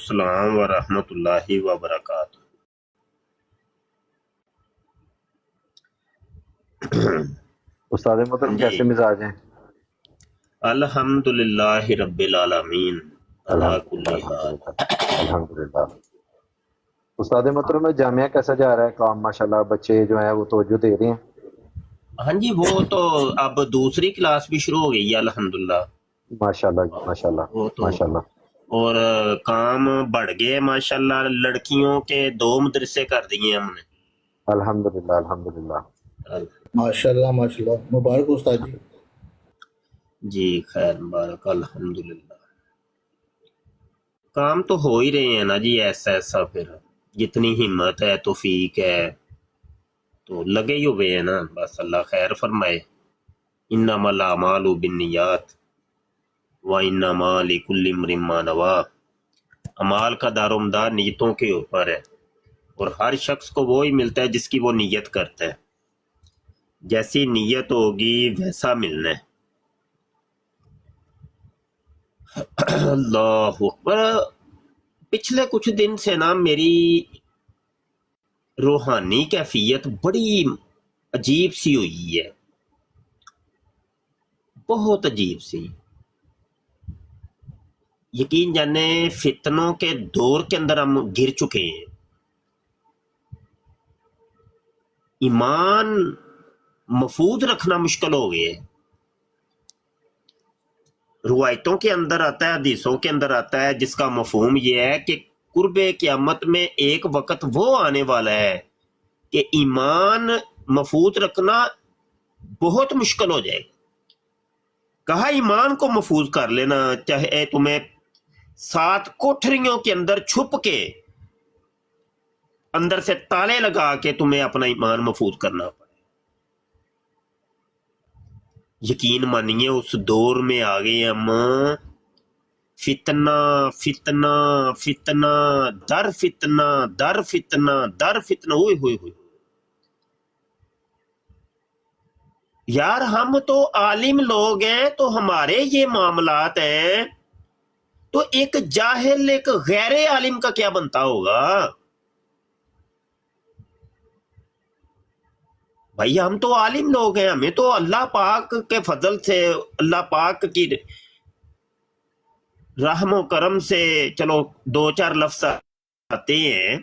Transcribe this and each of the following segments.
السلام ورحمۃ اللہ وبرکاتہ۔ استاد محترم جی کیسے مزاج ہیں؟ الحمد للہ رب العالمین علی الحمدللہ کل حال۔ الحمدللہ الحمدللہ۔ استاد محترم میں جامعہ کیسا جا رہا ہے کام؟ ماشاءاللہ بچے جو ہیں وہ توجہ دے رہے ہیں؟ ہاں جی، وہ تو اب دوسری کلاس بھی شروع ہو گئی ہے الحمدللہ۔ ماشاءاللہ جی ماشاءاللہ وہ تو ماشاءاللہ۔ اور کام بڑھ گئے ماشاءاللہ، لڑکیوں کے 2 مدرسے کر دیے ہم نے۔ الحمدللہ الحمدللہ۔ ماشاءاللہ ماشاءاللہ، مبارک استاد جی۔ جی خیر مبارک الحمدللہ۔ کام تو ہو ہی رہے ہیں نا جی، ایسا ایسا پھر جتنی ہمت ہے توفیق ہے تو لگے ہی ہوئے ہیں نا، بس اللہ خیر فرمائے۔ انما الاعمال بالنیات وانما لکل امرئ ما نوی۔ اعمال کا دار و مدار نیتوں کے اوپر ہے، اور ہر شخص کو وہی ملتا ہے جس کی وہ نیت کرتا ہے۔ جیسی نیت ہوگی ویسا ملنا ہے۔ اللہ اکبر۔ پچھلے کچھ دن سے نا میری روحانی کیفیت بڑی عجیب سی ہوئی ہے، بہت عجیب سی۔ یقین جانے فتنوں کے دور کے اندر ہم گر چکے ہیں۔ ایمان محفوظ رکھنا مشکل ہو گیا ہے۔ روایتوں کے اندر آتا ہے، حدیثوں کے اندر آتا ہے، جس کا مفہوم یہ ہے کہ قرب قیامت میں ایک وقت وہ آنے والا ہے کہ ایمان محفوظ رکھنا بہت مشکل ہو جائے گا۔ کہا ایمان کو محفوظ کر لینا، چاہے تمہیں 7 کوٹھریوں کے اندر چھپ کے اندر سے تالے لگا کے تمہیں اپنا ایمان محفوظ کرنا پڑے۔ یقین مانیے اس دور میں آ گئے ہم، فتنہ فتنہ فتنہ در فتنہ در فتنہ در فتنہ، ہوئے ہوئے ہوئے۔ یار ہم تو عالم لوگ ہیں تو ہمارے یہ معاملات ہیں، تو ایک جاہل ایک غیر عالم کا کیا بنتا ہوگا؟ بھائی ہم تو عالم لوگ ہیں، ہمیں تو اللہ پاک کے فضل سے، اللہ پاک کی رحم و کرم سے چلو 2-4 لفظ آتے ہیں۔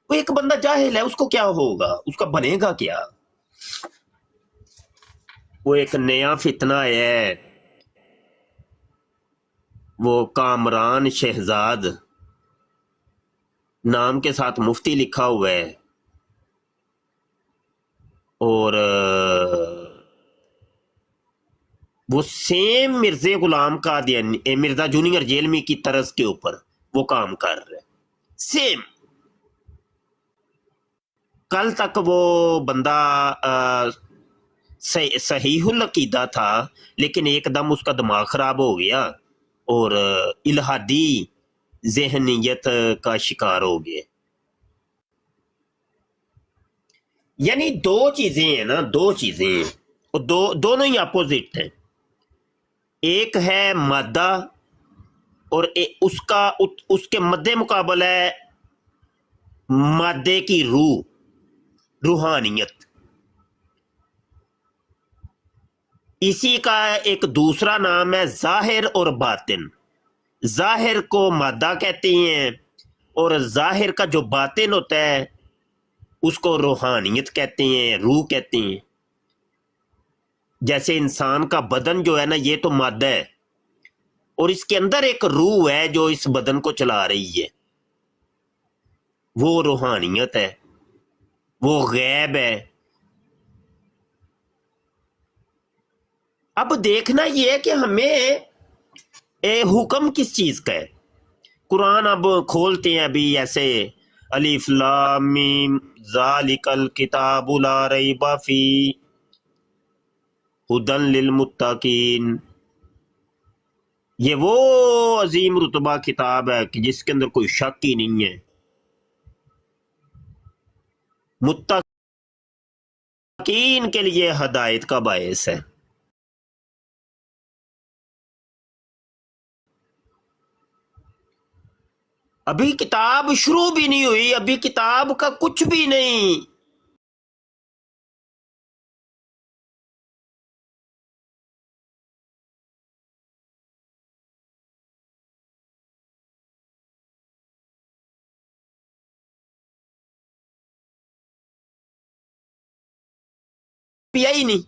وہ ایک بندہ جاہل ہے، اس کو کیا ہوگا؟ اس کا بنے گا کیا؟ وہ ایک نیا فتنہ ہے، وہ کامران شہزاد نام کے ساتھ مفتی لکھا ہوا ہے، اور وہ سیم مرزا غلام قادیانی، مرزا جونیئر جیلمی کی طرز کے اوپر وہ کام کر رہے ہیں، سیم۔ کل تک وہ بندہ صحیح العقیدہ تھا، لیکن ایک دم اس کا دماغ خراب ہو گیا اور الہادی ذہنیت کا شکار ہو گیا۔ یعنی 2 چیزیں ہیں نا، 2 چیزیں ہیں، اور دونوں ہی اپوزٹ ہیں۔ ایک ہے مادہ، اور اس کے مد مقابل ہے مادے کی روح، روحانیت۔ اسی کا ایک دوسرا نام ہے ظاہر اور باطن۔ ظاہر کو مادہ کہتے ہیں، اور ظاہر کا جو باطن ہوتا ہے اس کو روحانیت کہتے ہیں، روح کہتے ہیں۔ جیسے انسان کا بدن جو ہے نا، یہ تو مادہ ہے، اور اس کے اندر ایک روح ہے جو اس بدن کو چلا رہی ہے، وہ روحانیت ہے، وہ غیب ہے۔ اب دیکھنا یہ ہے کہ ہمیں حکم کس چیز کا ہے۔ قرآن اب کھولتے ہیں ابھی ایسے، الف لام میم ذالک الکتاب لا ریب فیہ ھدی للمتقین۔ یہ وہ عظیم رتبہ کتاب ہے کہ جس کے اندر کوئی شک ہی نہیں ہے، متقین کے لیے ہدایت کا باعث ہے۔ ابھی کتاب شروع بھی نہیں ہوئی, ابھی کتاب کا کچھ بھی نہیں. یہی نہیں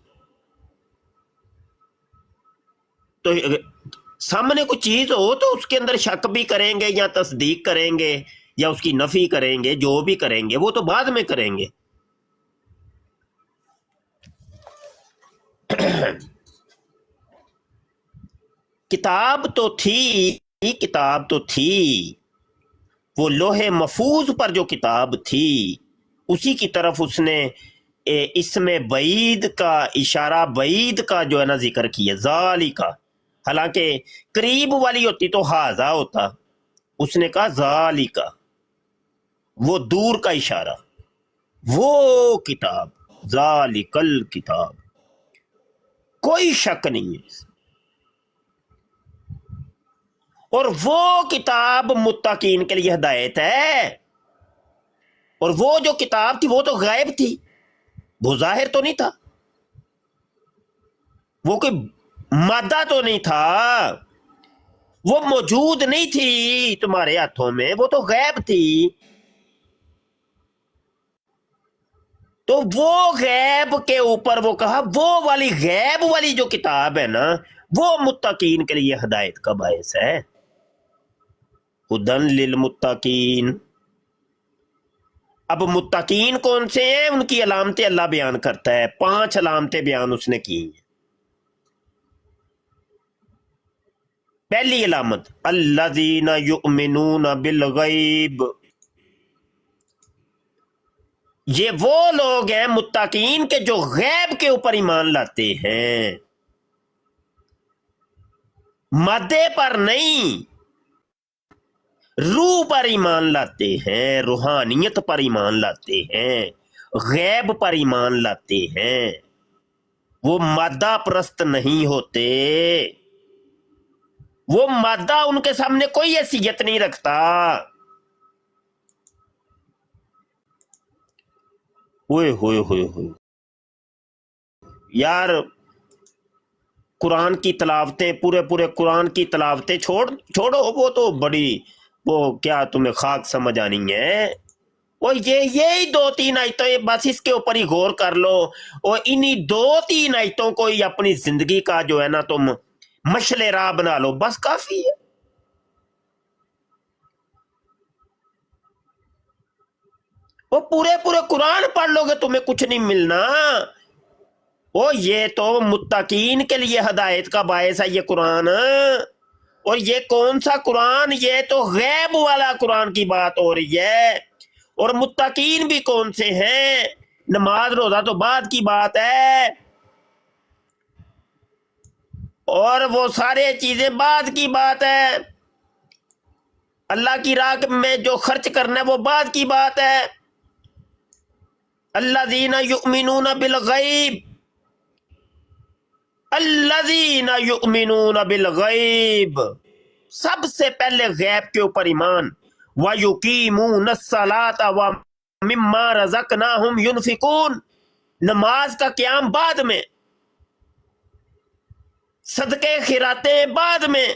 تو سامنے کوئی چیز ہو تو اس کے اندر شک بھی کریں گے یا تصدیق کریں گے یا اس کی نفی کریں گے, جو بھی کریں گے وہ تو بعد میں کریں گے. کتاب تو تھی, وہ لوح محفوظ پر جو کتاب تھی اسی کی طرف اس نے اس میں بعید کا اشارہ, بعید کا جو ہے نا ذکر کیا, ذالکا, حالانکہ قریب والی ہوتی تو ہاذا ہوتا, اس نے کہا ذالکا, وہ دور کا اشارہ, وہ کتاب, ذالکل کتاب, کوئی شک نہیں ہے. اور وہ کتاب متقین کے لیے ہدایت ہے. اور وہ جو کتاب تھی وہ تو غائب تھی, وہ ظاہر تو نہیں تھا, وہ کوئی مادہ تو نہیں تھا, وہ موجود نہیں تھی تمہارے ہاتھوں میں, وہ تو غائب تھی. تو وہ غیب کے اوپر وہ کہا وہ والی غیب والی جو کتاب ہے نا وہ متقین کے لیے ہدایت کا باعث ہے. ہدن للمتقین. اب متقین کون سے ہیں, ان کی علامتیں اللہ بیان کرتا ہے, 5 علامتیں بیان اس نے کی ہیں. پہلی علامت الذین یؤمنون بالغیب, یہ وہ لوگ ہیں متقین کے جو غیب کے اوپر ایمان لاتے ہیں, مادے پر نہیں, روح پر ایمان لاتے ہیں, روحانیت پر ایمان لاتے ہیں, غیب پر ایمان لاتے ہیں, وہ مادہ پرست نہیں ہوتے, وہ مادہ ان کے سامنے کوئی حیثیت نہیں رکھتا. ہوئے ہوئے ہوئے ہوئے یار, قرآن کی تلاوتیں, پورے قرآن کی تلاوتیں چھوڑو, وہ تو بڑی, وہ کیا تمہیں خاک سمجھ آنی ہے. وہ یہی 2-3 آیتیں بس اس کے اوپر ہی غور کر لو, اور انہی 2-3 آیتوں کو ہی اپنی زندگی کا جو ہے نا تم مشعل راہ بنا لو, بس کافی ہے. وہ پورے قرآن پڑھ لو گے تمہیں کچھ نہیں ملنا. وہ یہ تو متقین کے لیے ہدایت کا باعث ہے یہ قرآن. اور یہ کون سا قرآن, یہ تو غیب والا قرآن کی بات ہو رہی ہے. اور متقین بھی کون سے ہیں, نماز روزہ تو بعد کی بات ہے, اور وہ سارے چیزیں بعد کی بات ہے, اللہ کی راہ میں جو خرچ کرنا ہے وہ بعد کی بات ہے. الذین یؤمنون بالغیب, الذین یؤمنون بالغیب, سب سے پہلے غیب کے اوپر ایمان. وَيُقِيمُونَ الصَّلَاةَ وَمِمَّا رَزَقْنَاهُمْ يُنْفِقُونَ, نماز کا قیام بعد میں, صدقے خیراتیں بعد میں.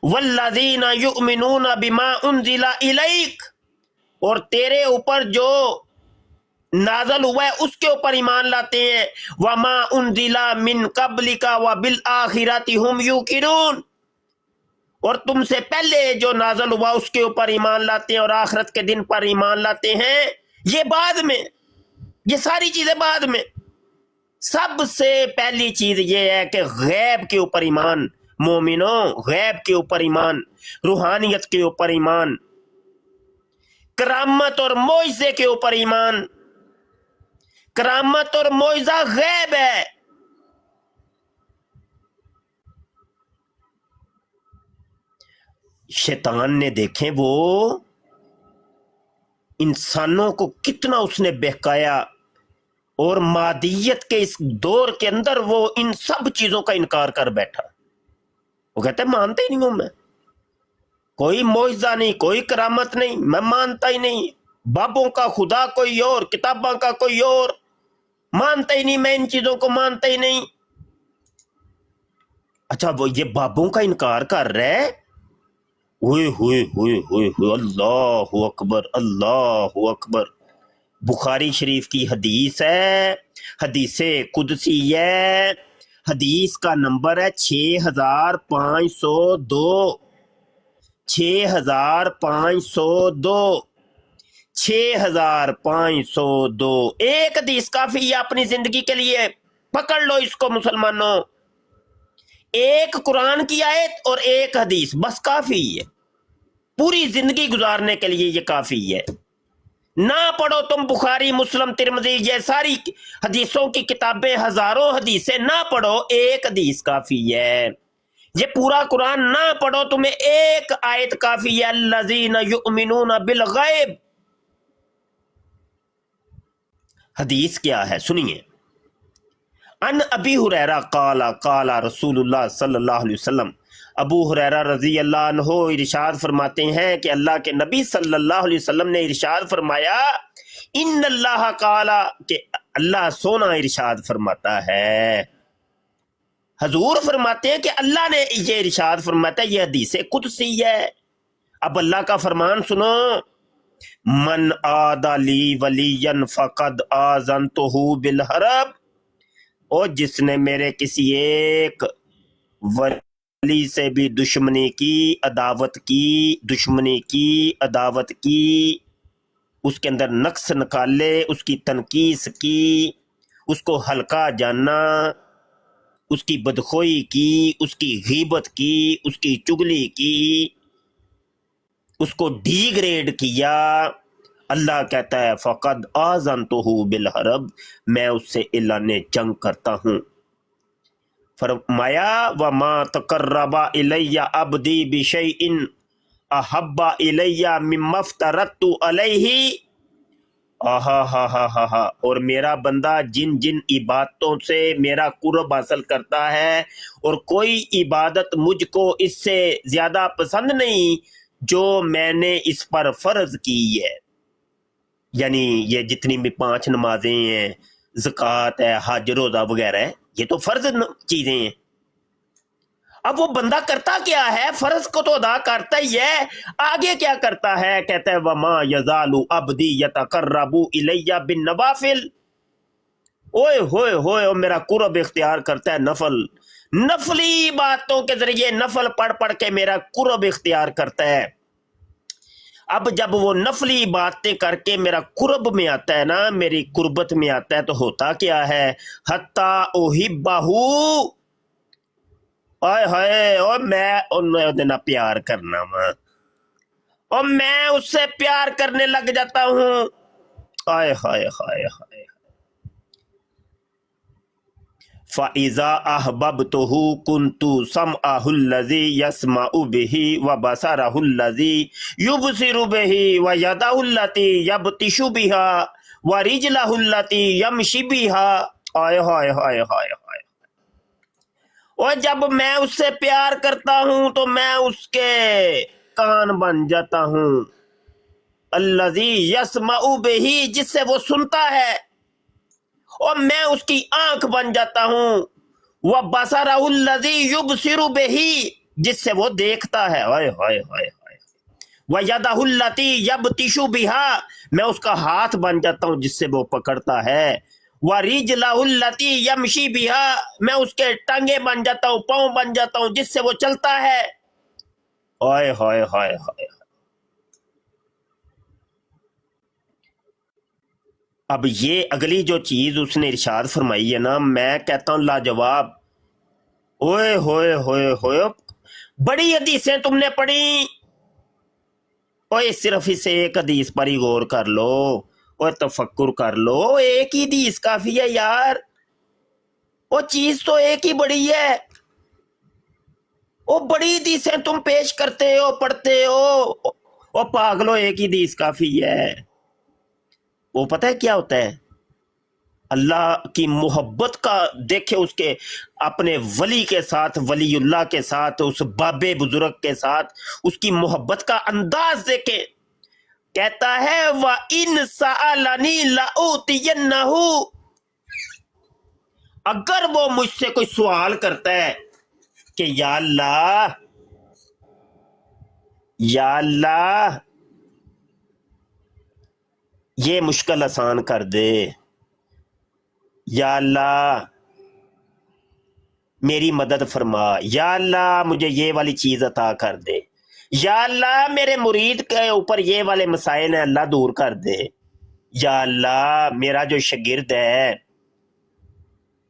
وَالَّذِينَ يُؤْمِنُونَ بِمَا أُنزِلَ إِلَيْكَ, اور تیرے اوپر جو نازل ہوا ہے اس کے اوپر ایمان لاتے ہیں. وَمَا أُنزِلَ مِن قَبْلِكَ وَبِالْآخِرَةِ هُمْ يُوقِنُونَ, اور تم سے پہلے جو نازل ہوا اس کے اوپر ایمان لاتے ہیں اور آخرت کے دن پر ایمان لاتے ہیں. یہ بعد میں, یہ ساری چیزیں بعد میں. سب سے پہلی چیز یہ ہے کہ غیب کے اوپر ایمان. مومنوں, غیب کے اوپر ایمان, روحانیت کے اوپر ایمان, کرامت اور معجزے کے اوپر ایمان. کرامت اور معجزہ غیب ہے, شیطان نے دیکھیں وہ انسانوں کو کتنا اس نے بہکایا, اور مادیت کے اس دور کے اندر وہ ان سب چیزوں کا انکار کر بیٹھا. وہ کہتا ہے مانتے ہی نہیں ہوں میں, کوئی معجزہ نہیں، کوئی کرامت نہیں، میں مانتا ہی نہیں، بابوں کا خدا کوئی اور، کتابوں کا کوئی اور، مانتا ہی نہیں، میں ان چیزوں کو مانتا ہی نہیں۔ اچھا وہ یہ بابوں کا انکار کر رہا ہے؟ ہوئے ہوئے ہوئے ہوئے ہوئے، اللہ اکبر اللہ اکبر۔ بخاری شریف کی حدیث ہے، حدیث قدسی ہے، حدیث کا نمبر ہے 6502، 6502، 6502۔ ایک حدیث کافی ہے اپنی زندگی کے لیے، پکڑ لو اس کو مسلمانوں، ایک قرآن کی آیت اور ایک حدیث بس کافی ہے، پوری زندگی گزارنے کے لیے یہ کافی ہے۔ نہ پڑھو تم بخاری مسلم ترمذی یہ ساری حدیثوں کی کتابیں، ہزاروں حدیثیں نہ پڑھو، ایک حدیث کافی ہے۔ یہ پورا قرآن نہ پڑھو، تمہیں ایک آیت کافی ہے، الذین یؤمنون بالغیب۔ حدیث کیا ہے سنیے، ان ابی ہریرہ قال قال رسول اللہ صلی اللہ علیہ وسلم، ابو ہریرہ رضی اللہ عنہ ارشاد فرماتے ہیں کہ اللہ کے نبی صلی اللہ علیہ وسلم نے ارشاد فرمایا، ان اللہ قال، کہ اللہ سونا ارشاد فرماتا ہے، حضور فرماتے ہیں کہ اللہ نے یہ ارشاد فرماتا ہے، یہ حدیث قدسی ہے۔ اب اللہ کا فرمان سنو، من عادی لی ولیا فقد آذنتہ بالحرب، اور جس نے میرے کسی ایک ولی سے بھی دشمنی کی، عداوت کی، دشمنی کی، عداوت کی، اس کے اندر نقص نکالے، اس کی تنقیص کی، اس کو ہلکا جاننا، اس کی بدخوئی کی، اس کی غیبت کی، اس کی چگلی کی، اس کو ڈی گریڈ کیا، اللہ کہتا ہے فقد آذنتہ بالحرب، میں اس سے اعلان جنگ کرتا ہوں۔ فرمایا وما تقرب الی عبدی بشیء احب الی مما افترضت علیہ، اور میرا بندہ جن جن عبادتوں سے میرا قرب حاصل کرتا ہے، اور کوئی عبادت مجھ کو اس سے زیادہ پسند نہیں جو میں نے اس پر فرض کی ہے، یعنی یہ جتنی بھی 5 نمازیں ہیں، زکوٰۃ ہے، حج روزہ وغیرہ ہے، یہ تو فرض چیزیں ہیں۔ اب وہ بندہ کرتا کیا ہے؟ فرض کو تو ادا کرتا ہی ہے، آگے کیا کرتا ہے؟ کہتا ہے وما یزال عبدی یتقرب الی بالنوافل، اوئے ہوئے ہوئے، میرا قرب اختیار کرتا ہے نفلی باتوں کے ذریعے، نفل پڑھ پڑھ کے میرا قرب اختیار کرتا ہے۔ اب جب وہ نفلی باتیں کر کے میرا قرب میں آتا ہے نا، میری قربت میں آتا ہے، تو ہوتا کیا ہے؟ حتی احبہ، آئے ہائے، اور میں انہیں پیار کرنا وا، اور میں اس سے پیار کرنے لگ جاتا ہوں، آئے ہائے ہائے ہائے۔ فَإِذَا أَحْبَبْتُهُ كُنْتُ سَمْعَهُ الَّذِي يَسْمَعُ بِهِ وَبَصَرَهُ الَّذِي يُبْصِرُ بِهِ وَيَدَهُ الَّتِي يَبْطِشُ بِهَا وَرِجْلَهُ الَّتِي يَمْشِي بِهَا، آئے ہائے ہائے ہائے ہائے۔ اور جب میں اس سے پیار کرتا ہوں تو میں اس کے کان بن جاتا ہوں، الَّذِي يَسْمَعُ بِهِ، جس سے وہ سنتا ہے، اور میں اس کی آنکھ بن جاتا ہوں، وَبَصَرَهُ الَّذِي يُبْصِرُ بِهِ، جس سے وہ دیکھتا ہے، ہائے ہائے ہائے ہائے، وَيَدَهُ الَّتِي يَبْطِشُ بِهَا، میں اس کا ہاتھ بن جاتا ہوں جس سے وہ پکڑتا ہے، وَرِجْلَهُ الَّتِي يَمْشِي بِهَا، میں اس کے ٹانگیں بن جاتا ہوں، پاؤں بن جاتا ہوں جس سے وہ چلتا ہے، ہائے ہائے ہائے ہائے۔ اب یہ اگلی جو چیز اس نے ارشاد فرمائی ہے نا، میں کہتا ہوں لاجواب، اوئے ہوئے ہوئے ہوئے، بڑی حدیثیں تم نے پڑھی، اوئے صرف اس ایک حدیث پر ہی غور کر لو، اوئے تفکر کر لو، ایک ہی حدیث کافی ہے یار، وہ چیز تو ایک ہی بڑی ہے، وہ بڑی حدیثیں تم پیش کرتے ہو، پڑھتے ہو، وہ پاگلو ایک ہی حدیث کافی ہے۔ وہ پتہ ہے کیا ہوتا ہے؟ اللہ کی محبت کا دیکھے، اس کے اپنے ولی کے ساتھ، ولی اللہ کے ساتھ، اس باب بزرگ کے ساتھ اس کی محبت کا انداز دیکھے. کہتا ہے وَإِنْ سَأَلَنِي لَأُوتِيَنَّهُ، اگر وہ مجھ سے کوئی سوال کرتا ہے کہ یا اللہ یہ مشکل آسان کر دے، یا اللہ میری مدد فرما، یا اللہ مجھے یہ والی چیز عطا کر دے، یا اللہ میرے مرید کے اوپر یہ والے مسائل ہیں اللہ دور کر دے، یا اللہ میرا جو شاگرد ہے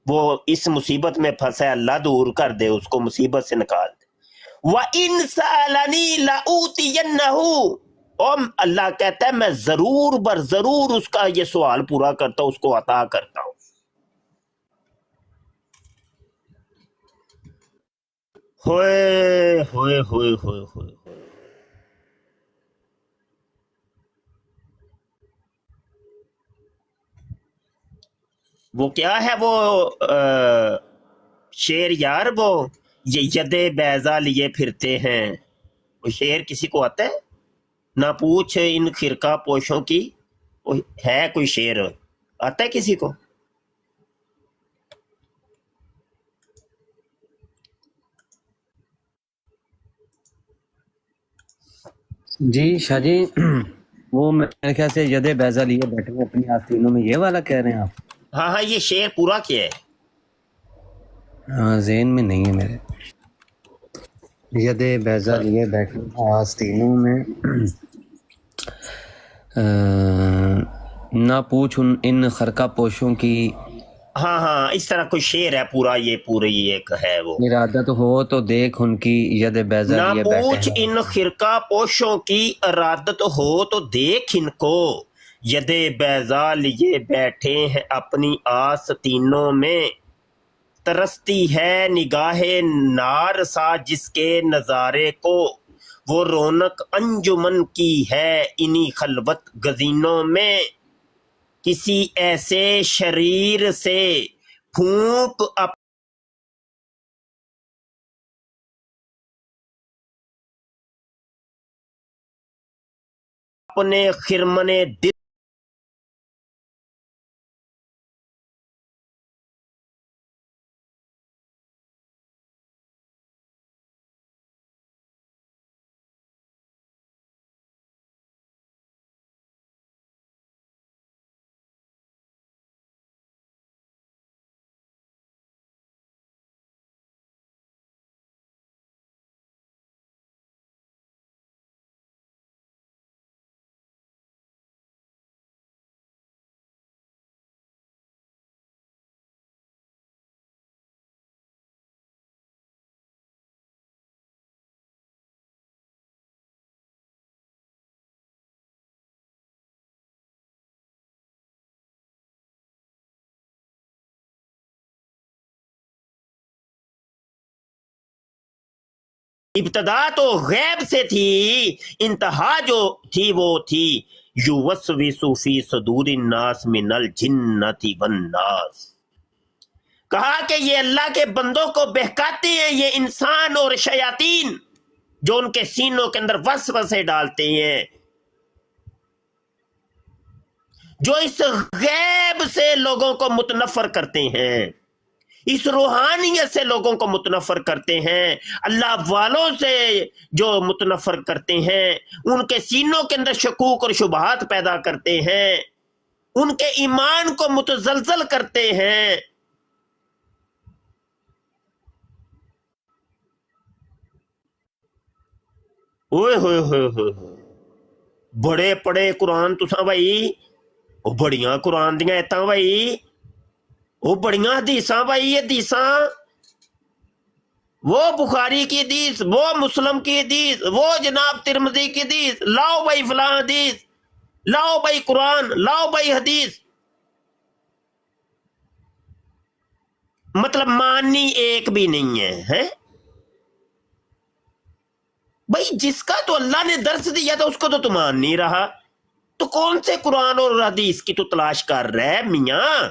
وہ اس مصیبت میں پھنسا ہے اللہ دور کر دے، اس کو مصیبت سے نکال دے. وَإِنْ سَأَلَنِي لَأُوتِيَنَّهُ، اور اللہ کہتا ہے میں ضرور بر ضرور اس کا یہ سوال پورا کرتا ہوں، اس کو عطا کرتا ہوں. ہوئے ہوئے ہوئے ہوئے ہوئے وہ کیا ہے وہ شیر یار، وہ یہ ید بیضا لیے پھرتے ہیں، وہ شیر کسی کو آتا ہے؟ نہ پوچھ ان خرقہ پوشوں کی، وہ ہے کوئی شیر آتا ہے کسی کو؟ جی شاہ جی وہ میرے خیال سے ید بیضا لیے بیٹھے ہوئے اپنی آستینوں میں، یہ والا کہہ رہے ہیں آپ؟ ہاں ہاں، یہ شیر پورا کیا ہے؟ ہاں ذہن میں نہیں ہے میرے. ید بیضا لیے بیٹھے آستینوں میں، نہ پوچھ ان خرقہ پوشوں کی، ہاں ہاں، اس طرح کوئی شیر ہے پورا، یہ پوری ایک ہے وہ. ارادت ہو تو دیکھ ان کی ید بیضا نہ لیے پوچھ بیٹھے ہیں. ان خرقہ پوشوں کی ارادت ہو تو دیکھ ان کو، ید بیضا لیے بیٹھے ہیں اپنی آستینوں میں. ترستی ہے نگاہ نار سا جس کے نظارے کو، وہ رونق انجمن کی ہے انہی خلوت گزینوں میں. کسی ایسے شریر سے پھونک اپنے خرمن دل ابتدا تو غیب سے تھی، انتہا جو تھی وہ تھی یوسوس فی صدور الناس من الجنۃ والناس. کہا کہ یہ اللہ کے بندوں کو بہکاتے ہیں یہ انسان اور شیاطین، جو ان کے سینوں کے اندر وسوسے ڈالتے ہیں، جو اس غیب سے لوگوں کو متنفر کرتے ہیں، اس روحانیت سے لوگوں کو متنفر کرتے ہیں، اللہ والوں سے جو متنفر کرتے ہیں، ان کے سینوں کے اندر شکوک اور شبہات پیدا کرتے ہیں، ان کے ایمان کو متزلزل کرتے ہیں. اوئے ہوئے ہوئے ہوئے بڑے پڑے قرآن تساں بھائی، وہ بڑیاں قرآن دیاں ایتاں بھائی، وہ بڑیاں حدیثاں بھائی، یہ حدیثاں، وہ بخاری کی حدیث، وہ مسلم کی حدیث، وہ جناب ترمذی کی حدیث، لاؤ بھائی فلاں حدیث، لاؤ بھائی قرآن، لاؤ بھائی حدیث. مطلب ماننی ایک بھی نہیں ہے بھائی. جس کا تو اللہ نے درس دیا تھا اس کو تو مان نہیں رہا، تو کون سے قرآن اور حدیث کی تو تلاش کر رہے میاں؟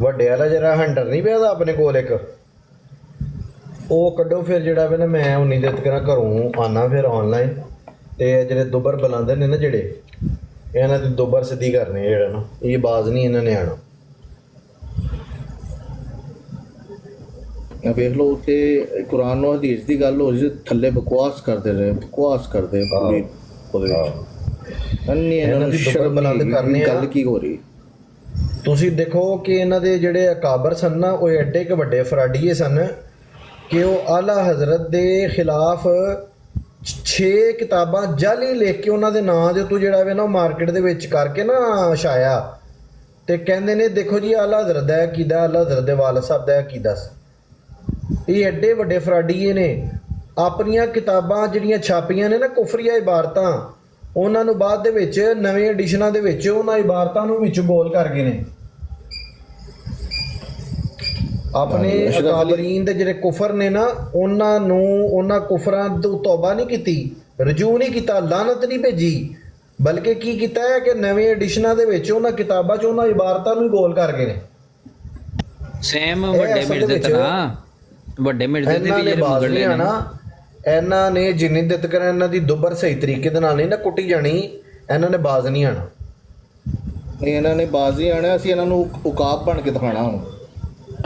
ਵੱਡੇ ਵਾਲਾ ਜਿਹੜਾ ਹੰਡਰ ਨਹੀਂ ਪਿਆ ਆਪਣੇ ਕੋਲ ਇੱਕ, ਉਹ ਕੱਢੋ ਫਿਰ ਜਿਹੜਾ ਵੇ ਨਾ, ਮੈਂ ਉਨੀ ਦੇਰ ਤੱਕ ਘਰੋਂ ਆਨਾ ਫਿਰ ਆਨਲਾਈਨ, ਤੇ ਜਿਹੜੇ ਦੁਬਰ ਬੁਲਾਉਂਦੇ ਨੇ ਨਾ ਜਿਹੜੇ, ਇਹਨਾਂ ਦੀ ਦੁਬਰ ਸਿੱਧੀ ਕਰਨੀ ਹੈ ਜਿਹੜਾ ਨਾ, ਇਹ ਬਾਜ਼ ਨਹੀਂ ਇਹਨਾਂ ਨੇ ਆਣਾ। ਵੇਖ ਲਓ ਤੇ ਕੁਰਾਨ ਨੂੰ ਹਦੀਸ ਦੀ ਗੱਲ ਹੋ ਰਹੀ, ਥੱਲੇ ਬਕਵਾਸ ਕਰਦੇ ਰਹੇ, ਬਕਵਾਸ ਕਰਦੇ ਪੂਰੀ ਉਹਦੇ ਵਿੱਚ। ਅੰਨੀ ਇਹਨਾਂ ਦੀ ਦੁਬਰ ਬੁਲੰਦ ਕਰਨੀ ਆ। ਗੱਲ ਕੀ ਹੋ ਰਹੀ? ਤੁਸੀਂ ਦੇਖੋ ਕਿ ਇਹਨਾਂ ਦੇ ਜਿਹੜੇ ਅਕਾਬਰ ਸਨ ਨਾ, ਉਹ ਐਡੇ ਕੁ ਵੱਡੇ ਫਰਾਡੀਏ ਸਨ ਕਿ ਉਹ ਆਲਾ ਹਜ਼ਰਤ ਦੇ ਖਿਲਾਫ 6 ਕਿਤਾਬਾਂ ਜਾਲੀ ਲਿਖ ਕੇ ਉਹਨਾਂ ਦੇ ਨਾਂ ਦੇ ਉੱਤੇ ਜਿਹੜਾ ਵੇ ਨਾ, ਉਹ ਮਾਰਕੀਟ ਦੇ ਵਿੱਚ ਕਰਕੇ ਨਾ ਛਾਇਆ, ਤੇ ਕਹਿੰਦੇ ਨੇ ਦੇਖੋ ਜੀ ਆਲਾ ਹਜ਼ਰਤ ਦਾ ਅਕੀਦਾ, ਆਲਾ ਹਜ਼ਰਤ ਦੇ ਵਾਲਿਦ ਸਾਹਿਬ ਦਾ ਅਕੀਦਾ। ਇਹ ਐਡੇ ਵੱਡੇ ਫਰਾਡੀਏ ਨੇ, ਆਪਣੀਆਂ ਕਿਤਾਬਾਂ ਜਿਹੜੀਆਂ ਛਾਪੀਆਂ ਨੇ ਨਾ ਕੁਫਰੀਆ ਇਬਾਰਤਾਂ, ਉਹਨਾਂ ਨੂੰ ਬਾਅਦ ਦੇ ਵਿੱਚ ਨਵੇਂ ਐਡੀਸ਼ਨਾਂ ਦੇ ਵਿੱਚ ਉਹਨਾਂ ਇਬਾਰਤਾਂ ਨੂੰ ਵਿੱਚ ਬੋਲ ਕਰ ਗਏ ਨੇ। ਆਪਣੇ ਅਕਾਬਰੀਨ ਦੇ ਜਿਹੜੇ ਕੁਫਰ ਨੇ ਨਾ, ਉਹਨਾਂ ਨੂੰ, ਉਹਨਾਂ ਕੁਫਰਾਂ ਤੋਂ ਤੌਬਾ ਨਹੀਂ ਕੀਤੀ, ਰਜੂ ਨਹੀਂ ਕੀਤਾ, ਲਾਨਤ ਨਹੀਂ ਭੇਜੀ, ਬਲਕਿ ਕੀ ਕੀਤਾ ਹੈ ਕਿ ਨਵੇਂ ਐਡੀਸ਼ਨਾਂ ਦੇ ਵਿੱਚ ਉਹਨਾਂ ਕਿਤਾਬਾਂ 'ਚ ਉਹਨਾਂ ਇਬਾਰਤਾਂ ਨੂੰ ਹੀ ਗੋਲ ਕਰ ਗਏ ਨੇ। ਸੇਮ ਵੱਡੇ ਮਿਰਜ਼ੇ ਤਰ੍ਹਾਂ, ਵੱਡੇ ਮਿਰਜ਼ੇ ਦੇ ਇਹਨਾਂ ਵੀ ਨੇ ਜਿਹੜੇ ਬਾਜ਼ ਮੁਗਲ ਨਹੀਂ ਨੇ ਆਣਾ, ਇਹਨਾਂ ਨੇ ਜਿੰਨੀ ਦਿੱਤ ਕਰਨ ਇਹਨਾਂ ਦੀ ਦੁਬਰ ਸਹੀ ਤਰੀਕੇ ਦੇ ਨਾਲ ਨਹੀਂ ਨਾ ਕੁੱਟੀ ਜਾਣੀ, ਇਹਨਾਂ ਨੇ ਬਾਜ਼ ਨਹੀਂ ਆਣਾ। ਇਹਨਾਂ ਨੇ ਬਾਜ਼ੀ ਆਣਾ, ਅਸੀਂ ਇਹਨਾਂ ਨੂੰ ਉਕਾਬ ਬਣ ਕੇ ਦਿਖਾਣਾ ਹੁਣ।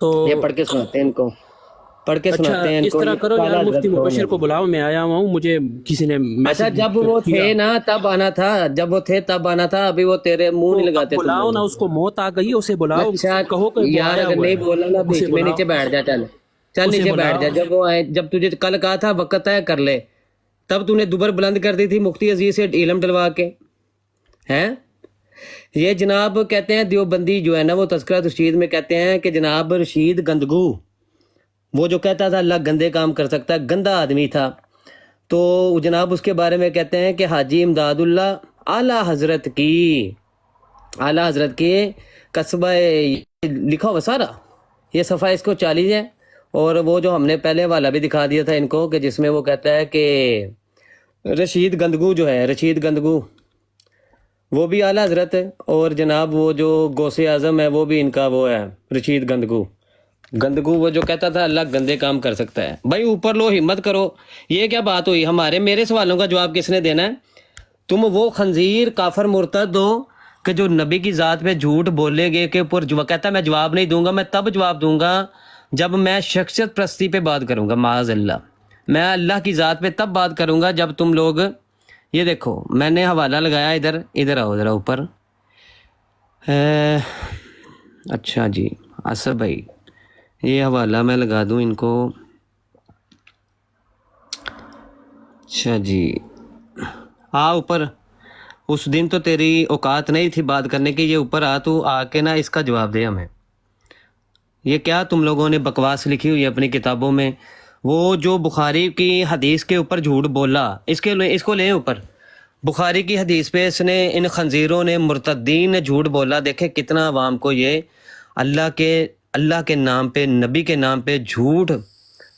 تو یہ پڑھ کے سناتے ہیں ان کو، پڑھ کے اچھا سناتے ہیں ان اس کو. طرح کرو یار، مفتی مبشر کو بلاؤ، میں آیا ہوا ہوں، مجھے کسی نے اچھا میسج جب وہ تھے نا تب آنا تھا، جب وہ تھے تب آنا تھا، ابھی وہ تیرے منہ نہیں لگاتے تم بلاؤ لوگ. نا، اس کو موت آ گئی، اسے بلاؤ، اچھا کہو کہ وہ یار آیا اگر ہوا نہیں ہے، بولنا نا بیچ اسے میں، بلاؤ، نیچے بیٹھ جا. چل چل اسے نیچے بیٹھ بلاؤ. جا. جب وہ آئے، جب تجھے کل کہا تھا وقت طے کر لے، تب تو نے دوبر بلند کر دی تھی مفتی عزیز سے علم ڈلوا کے ہیں. یہ جناب کہتے ہیں دیوبندی جو ہے نا، وہ تذکرہ رشید میں کہتے ہیں کہ جناب رشید گندگو، وہ جو کہتا تھا اللہ گندے کام کر سکتا ہے، گندا آدمی تھا. تو جناب اس کے بارے میں کہتے ہیں کہ حاجی امداد اللہ اعلیٰ حضرت کی قصبہ لکھا ہوا سارا، یہ صفحہ اس کو 40 ہے. اور وہ جو ہم نے پہلے والا بھی دکھا دیا تھا ان کو، کہ جس میں وہ کہتا ہے کہ رشید گندگو جو ہے، رشید گندگو وہ بھی اعلیٰ حضرت ہے، اور جناب وہ جو غوث اعظم ہے وہ بھی ان کا وہ ہے رشید گندگو. وہ جو کہتا تھا اللہ گندے کام کر سکتا ہے. بھائی اوپر لو، ہمت کرو. یہ کیا بات ہوئی؟ میرے سوالوں کا جواب کس نے دینا ہے؟ تم وہ خنزیر کافر مرتد ہو کہ جو نبی کی ذات پہ جھوٹ بولے گے کہ اوپر کہتا ہے میں جواب نہیں دوں گا. میں تب جواب دوں گا جب میں شخصیت پرستی پہ بات کروں گا. معاذ اللہ، میں اللہ کی ذات پہ تب بات کروں گا جب تم لوگ، یہ دیکھو میں نے حوالہ لگایا، ادھر آؤ ذرا اوپر. اچھا جی آصف بھائی، یہ حوالہ میں لگا دوں ان کو. اچھا جی اوپر. اس دن تو تیری اوقات نہیں تھی بات کرنے کی، یہ اوپر تو آ کے نا اس کا جواب دے ہمیں. یہ کیا تم لوگوں نے بکواس لکھی ہوئی ہے اپنی کتابوں میں؟ وہ جو بخاری کی حدیث کے اوپر جھوٹ بولا، اس کو لیں اوپر. بخاری کی حدیث پہ اس نے، ان خنزیروں نے، مرتدین نے جھوٹ بولا. دیکھیں کتنا عوام کو یہ اللہ کے نام پہ، نبی کے نام پہ جھوٹ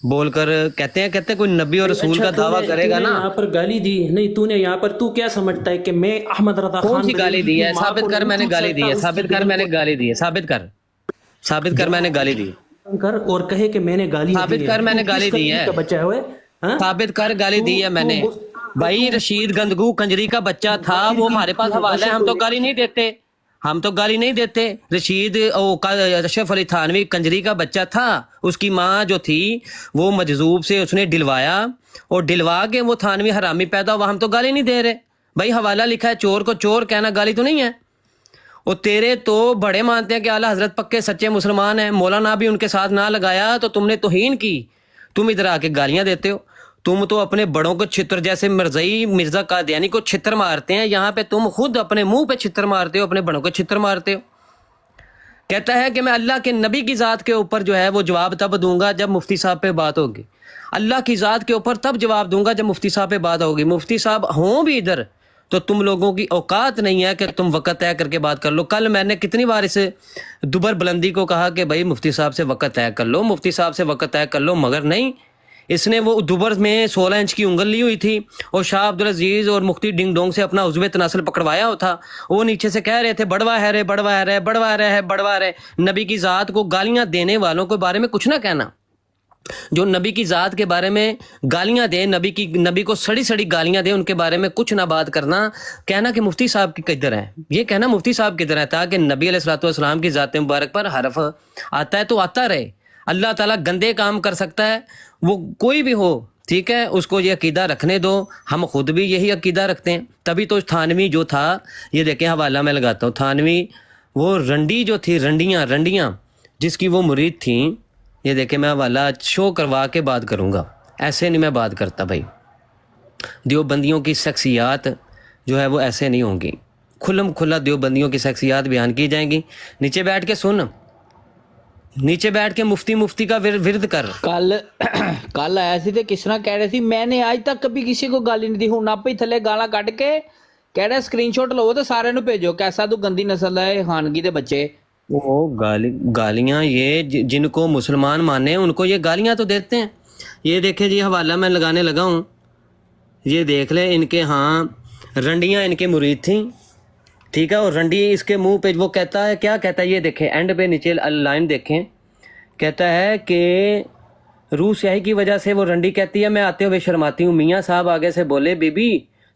بول کر کہتے ہیں کوئی نبی اور رسول کا دعویٰ کرے گا نا. یہاں پر گالی دی نہیں تو نے، یہاں پر تو کیا سمجھتا ہے کہ میں احمد رضا خان کون سی گالی دی ہے؟ ثابت کر میں نے گالی دی ہے، ثابت کر میں نے گالی دی ہے، ثابت کر میں نے گالی دی ہے، کر اور کہے کہ میں نے گالی ثابت کر میں نے گالی دی ہے، بچہ ہوئے ثابت کر گالی دی ہے میں نے. بھائی رشید گندگو کنجری کا بچہ تھا، وہ ہمارے پاس حوالہ ہے، ہم تو گالی نہیں دیتے. رشید اشرف علی تھانوی کنجری کا بچہ تھا، اس کی ماں جو تھی وہ مجذوب سے اس نے ڈلوایا، اور ڈلوا کے وہ تھانوی حرامی پیدا ہوا. ہم تو گالی نہیں دے رہے بھائی، حوالہ لکھا ہے. چور کو چور کہنا گالی تو نہیں ہے. اور تیرے تو بڑے مانتے ہیں کہ اعلیٰ حضرت پکے سچے مسلمان ہیں، مولانا بھی ان کے ساتھ نہ لگایا تو تم نے توہین کی. تم ادھر آ کے گالیاں دیتے ہو. تم تو اپنے بڑوں کو چھتر، جیسے مرزا قادیانی کو چھتر مارتے ہیں، یہاں پہ تم خود اپنے منہ پہ چھتر مارتے ہو، اپنے بڑوں کو چھتر مارتے ہو. کہتا ہے کہ میں اللہ کے نبی کی ذات کے اوپر جو ہے وہ جواب تب دوں گا جب مفتی صاحب پہ بات ہوگی. اللہ کی ذات کے اوپر تب جواب دوں گا جب مفتی صاحب پہ بات ہوگی. مفتی صاحب ہوں بھی ادھر تو تم لوگوں کی اوقات نہیں ہے کہ تم وقت طے کر کے بات کر لو. کل میں نے کتنی بار اس دوبر بلندی کو کہا کہ بھائی مفتی صاحب سے وقت طے کر لو، مفتی صاحب سے وقت طے کر لو، مگر نہیں. اس نے وہ دوبر میں 16 انچ کی انگل لی ہوئی تھی، اور شاہ عبدالعزیز اور مفتی ڈنگ ڈونگ سے اپنا عضو تناسل پکڑوایا ہوا تھا. وہ نیچے سے کہہ رہے تھے بڑوا ہے رے. نبی کی ذات کو گالیاں دینے والوں کے بارے میں کچھ نہ کہنا. جو نبی کی ذات کے بارے میں گالیاں دے، نبی کو سڑی سڑی گالیاں دے، ان کے بارے میں کچھ نہ بات کرنا. کہنا کہ مفتی صاحب کی کدھر ہے، یہ کہنا مفتی صاحب کدھر ہے، تاکہ نبی علیہ الصلوۃ والسلام کی ذات مبارک پر حرف آتا ہے تو آتا رہے. اللہ تعالیٰ گندے کام کر سکتا ہے، وہ کوئی بھی ہو، ٹھیک ہے، اس کو یہ عقیدہ رکھنے دو. ہم خود بھی یہی عقیدہ رکھتے ہیں. تبھی تو تھانوی جو تھا، یہ دیکھیں حوالہ میں لگاتا ہوں، تھانوی وہ رنڈی جو تھی، رنڈیاں جس کی وہ مرید تھیں، یہ دیکھیں میں حوالہ شو کروا کے بات کروں گا. ایسے نہیں میں بات کرتا بھائی. دیوبندیوں کی شخصیات جو ہے وہ ایسے نہیں ہوں گی. کھلم کھلا دیوبندیوں کی شخصیات بیان کی جائیں گی. نیچے بیٹھ کے سن، نیچے بیٹھ کے مفتی کا ورد کر. کل آیا سی تے کس طرح کہہ رہے تھی میں نے آج تک کبھی کسی کو گالی نہیں دی. ہوں آپ ہی تھلے گالا کٹ کے کہہ رہے اسکرین شاٹ لو تو سارے نو بھیجو، کیسا تو گندی نسل ہے خانگی دے بچے. وہ گالیاں یہ جن کو مسلمان مانے ان کو یہ گالیاں تو دیتے ہیں. یہ دیکھیں جی حوالہ میں لگانے لگا ہوں، یہ دیکھ لیں. ان کے ہاں رنڈیاں ان کے مرید تھیں، ٹھیک ہے، اور رنڈی اس کے منہ پہ وہ کہتا ہے، کیا کہتا ہے یہ دیکھیں اینڈ پہ نیچے لائن دیکھیں. کہتا ہے کہ روح سیاہی کی وجہ سے وہ رنڈی کہتی ہے میں آتے ہوئے شرماتی ہوں. میاں صاحب آگے سے بولے بی بی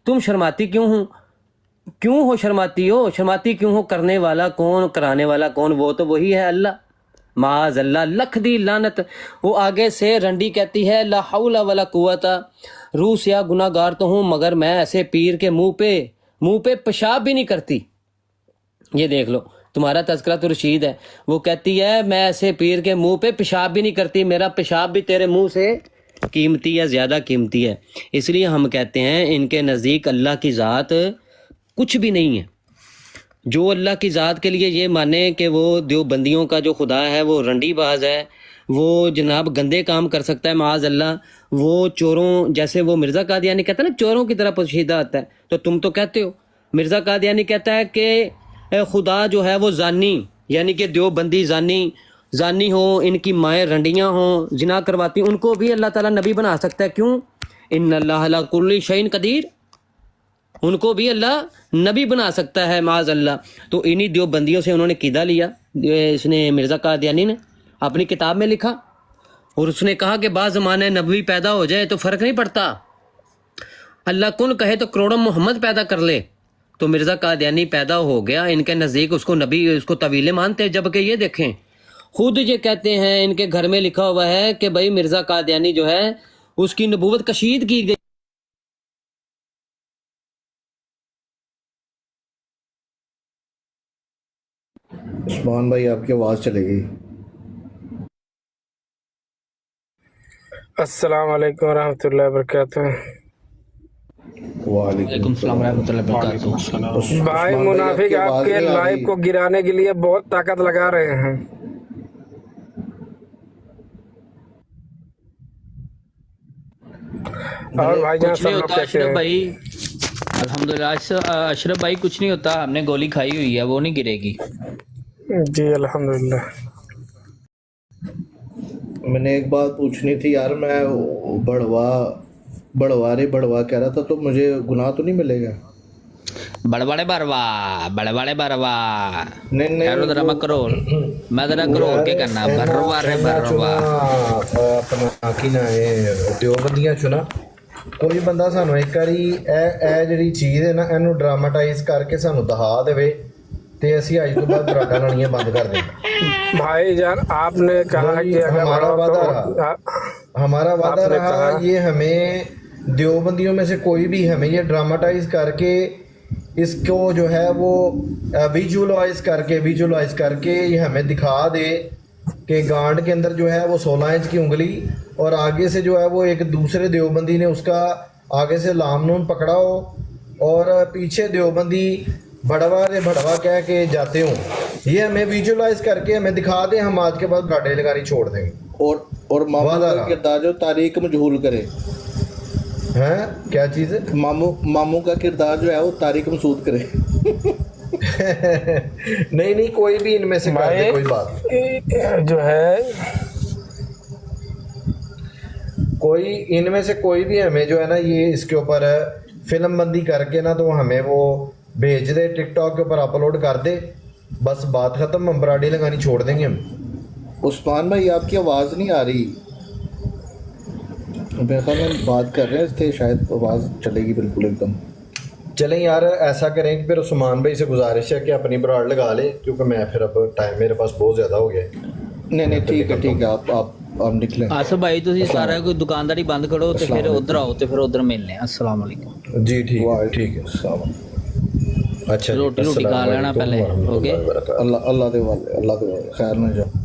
تم شرماتی کیوں ہو، شرماتی کیوں ہو، کرنے والا کون، کرانے والا کون؟ وہ تو وہی ہے اللہ. معاذ اللہ، لکھ دی لعنت۔ وہ آگے سے رنڈی کہتی ہے لا حول ولا قوت، روح سیاہ گناہ گار تو ہوں مگر میں ایسے پیر کے منہ پہ پیشاب بھی نہیں کرتی۔ یہ دیکھ لو، تمہارا تذکرہ تو رشید ہے، وہ کہتی ہے میں ایسے پیر کے منہ پہ پیشاب بھی نہیں کرتی، میرا پیشاب بھی تیرے منہ سے قیمتی ہے، زیادہ قیمتی ہے۔ اس لیے ہم کہتے ہیں ان کے نزدیک اللہ کی ذات کچھ بھی نہیں ہے۔ جو اللہ کی ذات کے لیے یہ مانے کہ وہ دیوبندیوں کا جو خدا ہے وہ رنڈی باز ہے، وہ جناب گندے کام کر سکتا ہے معاذ اللہ، وہ چوروں جیسے وہ مرزا قادیانی کہتا ہے نا چوروں کی طرح پوشیدہ آتا ہے، تو تم تو کہتے ہو۔ مرزا قادیانی کہتا ہے کہ خدا جو ہے وہ زانی، یعنی کہ دیوبندی زانی ہو، ان کی مائیں رنڈیاں ہوں، زنا کرواتی، ان کو بھی اللہ تعالیٰ نبی بنا سکتا ہے۔ کیوں؟ ان اللہ علی کل شیء قدیر، ان کو بھی اللہ نبی بنا سکتا ہے معاذ اللہ۔ تو انہی دیوبندیوں سے انہوں نے قیدہ لیا، اس نے مرزا قادیانی نے اپنی کتاب میں لکھا، اور اس نے کہا کہ بعض زمانے نبوی پیدا ہو جائے تو فرق نہیں پڑتا، اللہ کن کہے تو کروڑوں محمد پیدا کر لے۔ تو مرزا قادیانی پیدا ہو گیا، ان کے نزدیک اس کو نبی، اس کو طویلے مانتے، جبکہ یہ دیکھیں خود یہ کہتے ہیں، ان کے گھر میں لکھا ہوا ہے کہ بھائی مرزا قادیانی جو ہے اس کی نبوت کشید کی گئی۔ عثمان بھائی آپ کی آواز چلے گئی۔ السلام علیکم ورحمۃ اللہ وبرکاتہ۔ وعلیکم السلام ورحمۃ اللہ وبرکاتہ۔ بھائی منافق آپ کے لائف کو گرانے کے لیے بہت طاقت لگا رہے ہیں۔ اور بھائی جان کچھ سب نہیں لوگ ہوتا کیسے اشرف ہیں؟ بھائی، الحمدللہ اشرف بھائی کچھ نہیں ہوتا، ہم نے گولی کھائی ہوئی ہے، وہ نہیں گرے گی۔ جی الحمدللہ۔ میں نے ایک بات پوچھنی تھی یار، میں بڑھوا کہہ رہا تھا، تو مجھے گناہ تو نہیں ملے گا؟ بڑے بروا نہیں یار ذرا میں کرول، میں ذرا کرول کے کرنا بروا رے بروا۔ اپنا کی نہ ہے دیوبندیاں چنا کوئی بندہ سانو ایک واری اے جڑی چیز ہے نا اینو ڈراماٹائز کر کے سانو دہا دے تے اسی اج تو بعد براڈا لانیاں بند کر دیں۔ بھائی جان آپ نے کہا کہ اگر ہمارا وعدہ رہا یہ ہمیں دیوبندیوں میں سے کوئی بھی ہمیں یہ ڈراماٹائز کر کے اس کو جو ہے وہ ویژولائز کر کے یہ ہمیں دکھا دے کہ گانڈ کے اندر جو ہے وہ 16 انچ کی انگلی، اور آگے سے جو ہے وہ ایک دوسرے دیوبندی نے اس کا آگے سے لام نون پکڑا ہو، اور پیچھے دیوبندی بڑوا رے بڑوا کہہ کے جاتے ہوں، یہ ہمیں ویژولائز کر کے ہمیں دکھا دیں، ہم آج کے بعد گاڑے لگانی چھوڑ دیں گے۔ اور ماموں کا کردار جو تاریخ مجہول کرے، ہیں کیا چیز ہے؟ ماموں کا کردار جو ہے وہ تاریخ مسعود کرے۔ نہیں کوئی بھی ان میں سے کر دے، کوئی بات جو ہے کوئی ان میں سے کوئی بھی ہمیں جو ہے نا یہ اس کے اوپر فلم بندی کر کے نا تو ہمیں وہ بھیج دے، ٹک ٹاک کے اوپر اپلوڈ کر دے، بس بات ختم، ہم براڈی لگانی چھوڑ دیں گے ہم۔ عثمان بھائی آپ کی آواز نہیں آ رہی، میرے خیال میں بات کر رہے ہیں اس سے شاید آواز چلے گی بالکل ایک دم۔ چلیں یار ایسا کریں کہ پھر عثمان بھائی سے گزارش ہے کہ اپنی براڈ لگا لے، کیونکہ میں پھر اب ٹائم میرے پاس بہت زیادہ ہو گیا ہے۔ نہیں ٹھیک ہے آپ نکلیں۔ آصف بھائی تسی سارا کوئی دکانداری بند کرو تے پھر ادھر آؤ تے پھر ادھر ملنے ہیں۔ السلام علیکم۔ جی ٹھیک ہے۔ اچھا روٹی کھا لینا پہلے، اوکے؟ اللہ دے والے خیر نہ جاؤ۔